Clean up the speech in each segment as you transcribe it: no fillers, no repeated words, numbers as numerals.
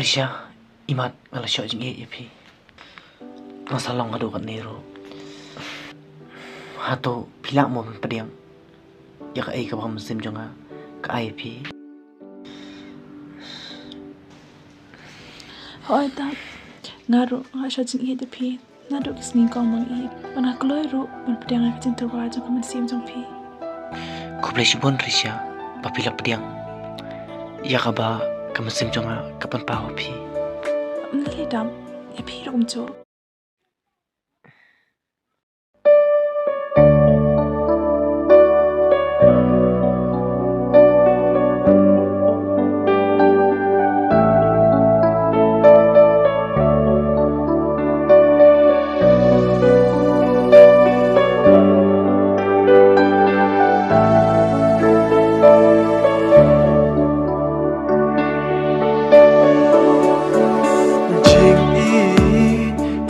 Risha imat ngala shot jingieit phi masalong adu kan nero hato philak mo padiang ya ka ai ka bam sim jonga ka ai phi hỏi ta ngaru nga shot jingieit phi na do kisni ko mang I mana kloi ru ban padiang ka tin tawa jong kaman sim jong phi kuble shibon Risha pa philak padiang ya ka ba ka sim jonga ka pan pa phi le dam e phi rum cho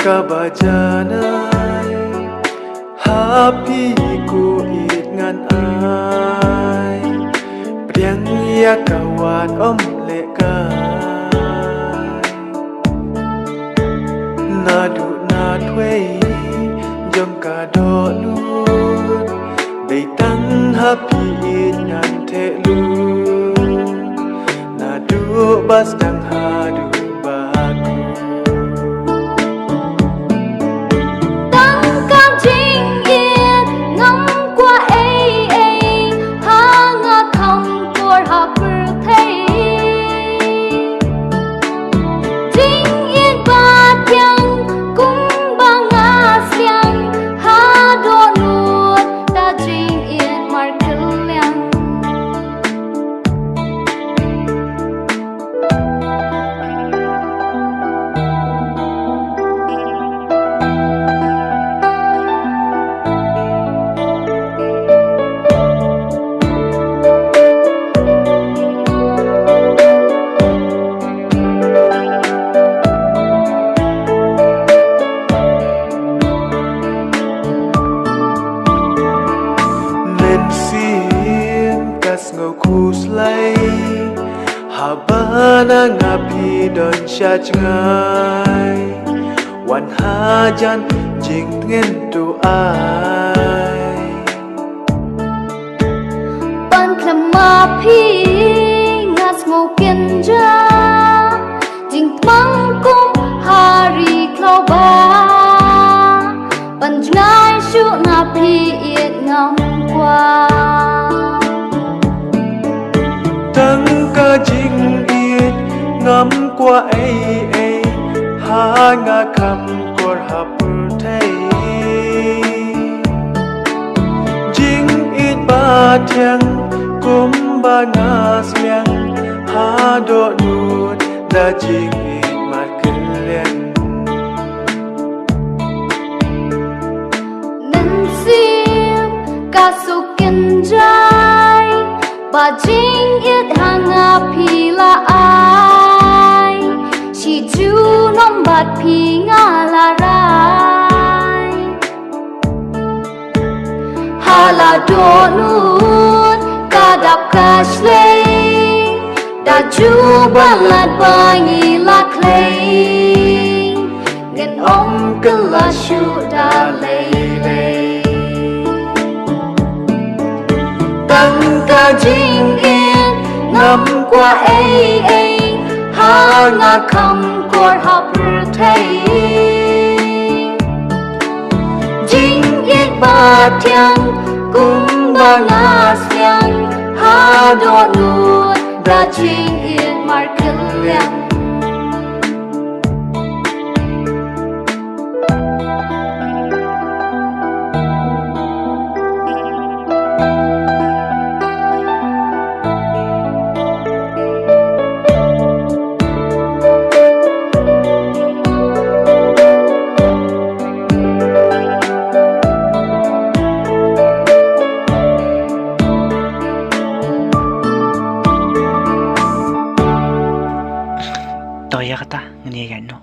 Kabajanay happy ku it ngan ai priang ya kawan le kai na du na thuê jong ka do lut dei tang happy it ngan the lu na du bas dang ha du Habana ngapi don shajngai wan hajan jing ngen tu ai ban klama phi ngas mo kenja jing mang kum hari kloba ban ngai shu ngapi it ngam kwa Tang ka jingieit ngam qua ai ha nga kham kor hapur thei jingieit ba thiang kum ba nga smiang ha do nut da jingieit mat klen nan sim ka su kenjai ba jingieit hanga phila ai chi chu nom bat phi nga la rai hala do nun ka dap kash le da chu balat bangi la clay ngen om ka la shu da le Tang ka jingieit ngam qua ai ha nga kham kor hapur thei jingieit ba thiang kum ba nga siang ha do lut da jingieit mar kaliang toya kata ngani ya no